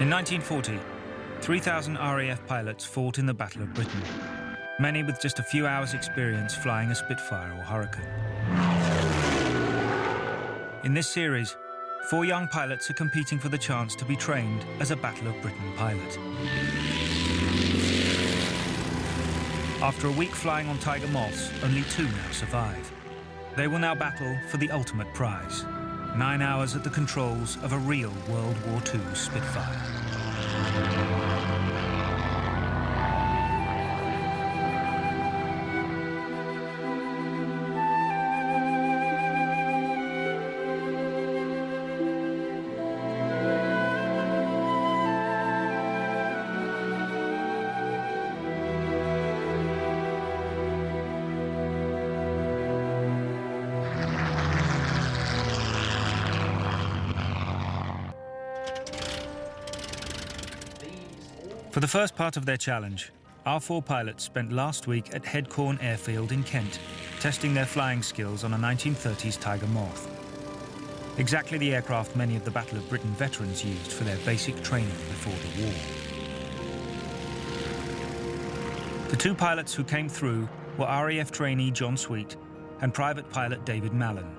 In 1940, 3,000 RAF pilots fought in the Battle of Britain, many with just a few hours' experience flying a Spitfire or Hurricane. In this series, 4 young pilots are competing for the chance to be trained as a Battle of Britain pilot. After a week flying on Tiger Moths, only 2 now survive. They will now battle for the ultimate prize: 9 hours at the controls of a real World War II Spitfire. For the first part of their challenge, our 4 pilots spent last week at Headcorn Airfield in Kent, testing their flying skills on a 1930s Tiger Moth. Exactly the aircraft many of the Battle of Britain veterans used for their basic training before the war. The 2 pilots who came through were RAF trainee John Sweet and private pilot David Mallon.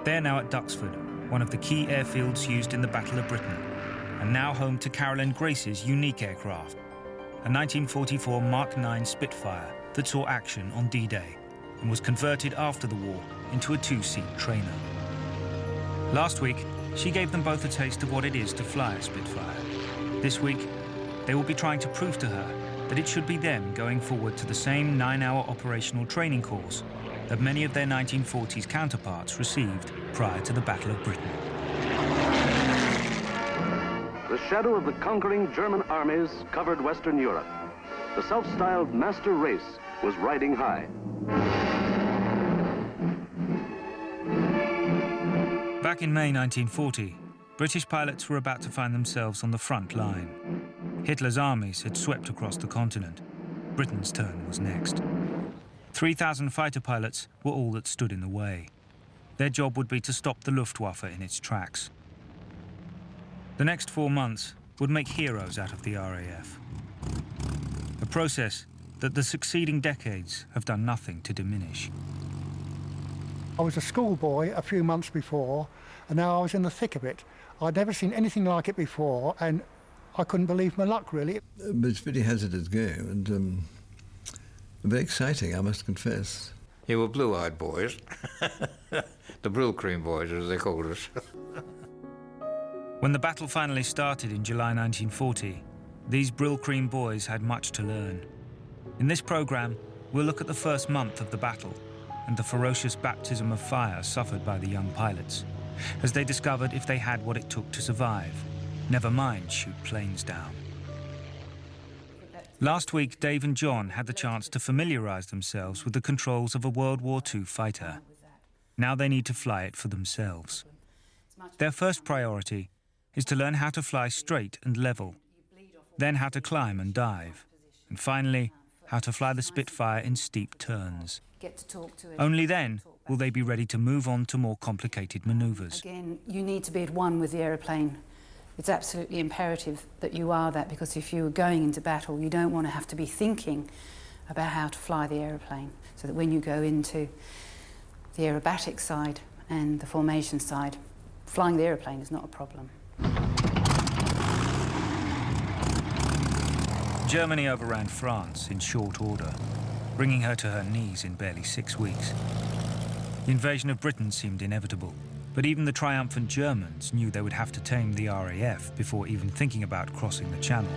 They're now at Duxford, one of the key airfields used in the Battle of Britain, and now home to Carolyn Grace's unique aircraft, a 1944 Mark IX Spitfire that saw action on D-Day and was converted after the war into a 2-seat trainer. Last week, she gave them both a taste of what it is to fly a Spitfire. This week, they will be trying to prove to her that it should be them going forward to the same 9-hour operational training course that many of their 1940s counterparts received prior to the Battle of Britain. The shadow of the conquering German armies covered Western Europe. The self-styled master race was riding high. Back in May 1940, British pilots were about to find themselves on the front line. Hitler's armies had swept across the continent. Britain's turn was next. 3,000 fighter pilots were all that stood in the way. Their job would be to stop the Luftwaffe in its tracks. The next 4 months would make heroes out of the RAF. A process that the succeeding decades have done nothing to diminish. I was a schoolboy a few months before, and now I was in the thick of it. I'd never seen anything like it before, and I couldn't believe my luck, really. But it's pretty hazardous game, and very exciting, I must confess. You were blue-eyed boys. The Brill Cream boys, as they called us. When the battle finally started in July 1940, these Brill Cream boys had much to learn. In this programme, we'll look at the first month of the battle and the ferocious baptism of fire suffered by the young pilots, as they discovered if they had what it took to survive, never mind shoot planes down. Last week, Dave and John had the chance to familiarise themselves with the controls of a World War II fighter. Now they need to fly it for themselves. Their first priority is to learn how to fly straight and level, then how to climb and dive, and finally, how to fly the Spitfire in steep turns. Only then will they be ready to move on to more complicated manoeuvres. Again, you need to be at one with the aeroplane. It's absolutely imperative that you are that, because if you're going into battle, you don't want to have to be thinking about how to fly the aeroplane, so that when you go into the aerobatic side and the formation side, flying the aeroplane is not a problem. Germany overran France in short order, bringing her to her knees in barely 6 weeks. The invasion of Britain seemed inevitable, but even the triumphant Germans knew they would have to tame the RAF before even thinking about crossing the Channel.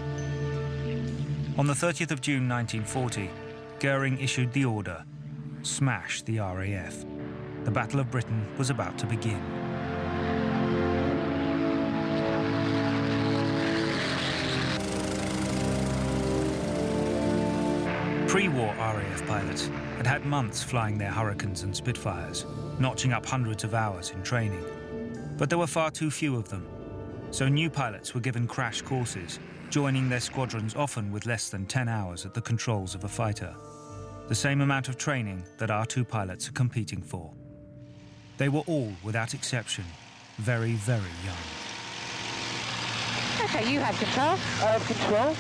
On the 30th of June 1940, Goering issued the order: smash the RAF. The Battle of Britain was about to begin. Pre-war RAF pilots had had months flying their Hurricanes and Spitfires, notching up hundreds of hours in training. But there were far too few of them, so new pilots were given crash courses, joining their squadrons often with less than 10 hours at the controls of a fighter. The same amount of training that our 2 pilots are competing for. They were all, without exception, very, very young. Okay, you have control. I have control.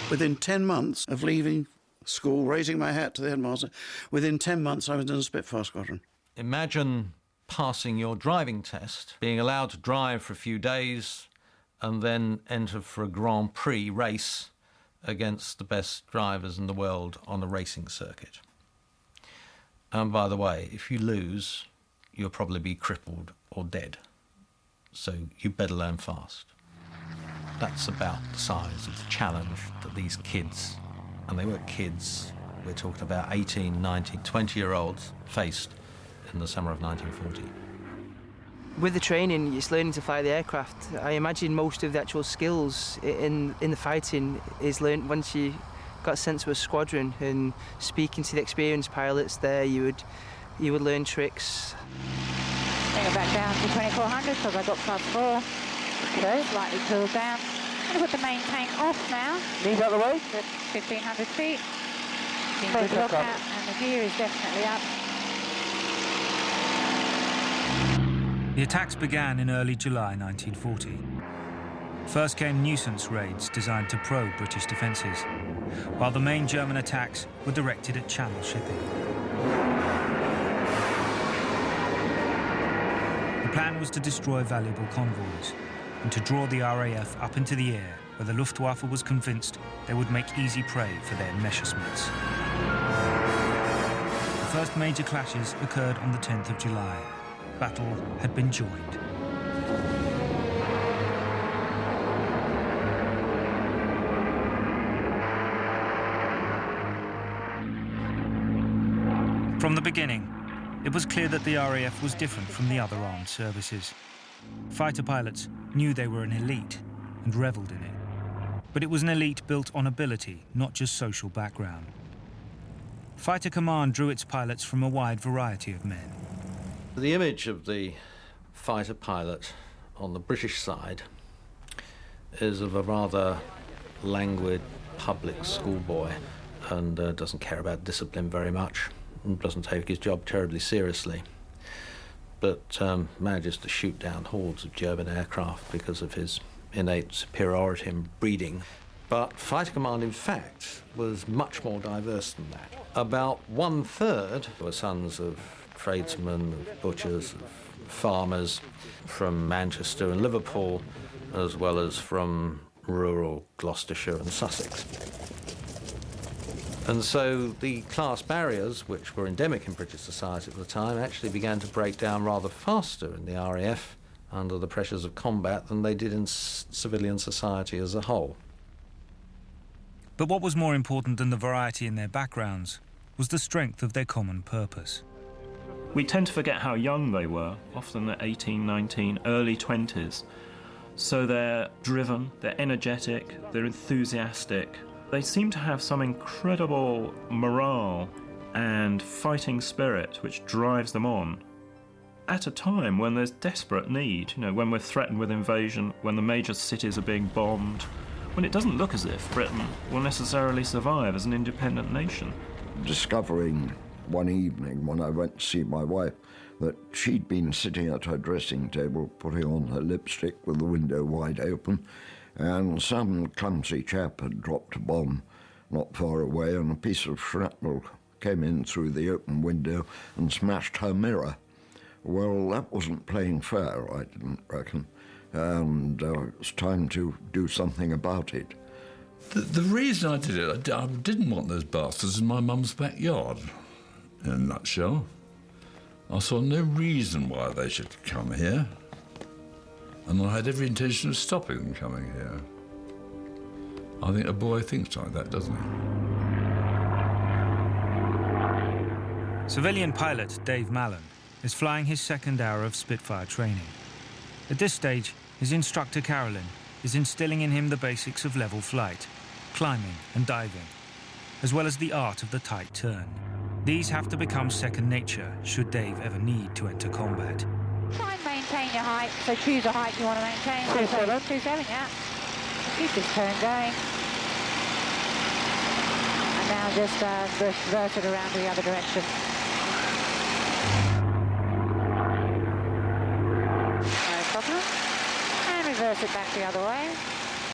Within 10 months of leaving school, raising my hat to the headmaster, within 10 months I was in the Spitfire squadron. Imagine passing your driving test, being allowed to drive for a few days, and then enter for a Grand Prix race against the best drivers in the world on a racing circuit. And by the way, if you lose, you'll probably be crippled or dead. So you better learn fast. That's about the size of the challenge that these kids, and they were kids, we're talking about 18, 19, 20-year-olds, faced in the summer of 1940. With the training, it's learning to fly the aircraft. I imagine most of the actual skills in the fighting is learned once you got sent to a squadron, and speaking to the experienced pilots there, you would learn tricks. Bring it back down to 2400 because I got plus 4. Okay. Slightly cooled down. I'm going to put the main tank off now. Knees out the way. At 1500 feet. Good look out, and the gear is definitely up. The attacks began in early July 1940. First came nuisance raids designed to probe British defences, while the main German attacks were directed at Channel shipping. The plan was to destroy valuable convoys and to draw the RAF up into the air, where the Luftwaffe was convinced they would make easy prey for their Messerschmitts. The first major clashes occurred on the 10th of July. Battle had been joined. From the beginning, it was clear that the RAF was different from the other armed services. Fighter pilots knew they were an elite and revelled in it. But it was an elite built on ability, not just social background. Fighter Command drew its pilots from a wide variety of men. The image of the fighter pilot on the British side is of a rather languid public schoolboy, and doesn't care about discipline very much, and doesn't take his job terribly seriously, but manages to shoot down hordes of German aircraft because of his innate superiority in breeding. But Fighter Command, in fact, was much more diverse than that. About 1/3 were sons of tradesmen, of butchers, of farmers from Manchester and Liverpool, as well as from rural Gloucestershire and Sussex. And so the class barriers, which were endemic in British society at the time, actually began to break down rather faster in the RAF under the pressures of combat than they did in civilian society as a whole. But what was more important than the variety in their backgrounds was the strength of their common purpose. We tend to forget how young they were, often at 18, 19, early 20s. So they're driven, they're energetic, they're enthusiastic. They seem to have some incredible morale and fighting spirit which drives them on. At a time when there's desperate need, when we're threatened with invasion, when the major cities are being bombed, when it doesn't look as if Britain will necessarily survive as an independent nation. Discovering one evening when I went to see my wife that she'd been sitting at her dressing table putting on her lipstick with the window wide open, and some clumsy chap had dropped a bomb not far away, and a piece of shrapnel came in through the open window and smashed her mirror. Well, that wasn't playing fair, I didn't reckon, and it was time to do something about it. The reason I did it, I didn't want those bastards in my mum's backyard, in a nutshell. I saw no reason why they should come here, and I had every intention of stopping them coming here. I think a boy thinks like that, doesn't he? Civilian pilot Dave Mallon is flying his second hour of Spitfire training. At this stage, his instructor Carolyn is instilling in him the basics of level flight, climbing and diving, as well as the art of the tight turn. These have to become second nature should Dave ever need to enter combat. Try and maintain your height, so choose a height you want to maintain. 27, yeah. Keep this turn going. And now just reverse it around to the other direction. No problem. And reverse it back the other way.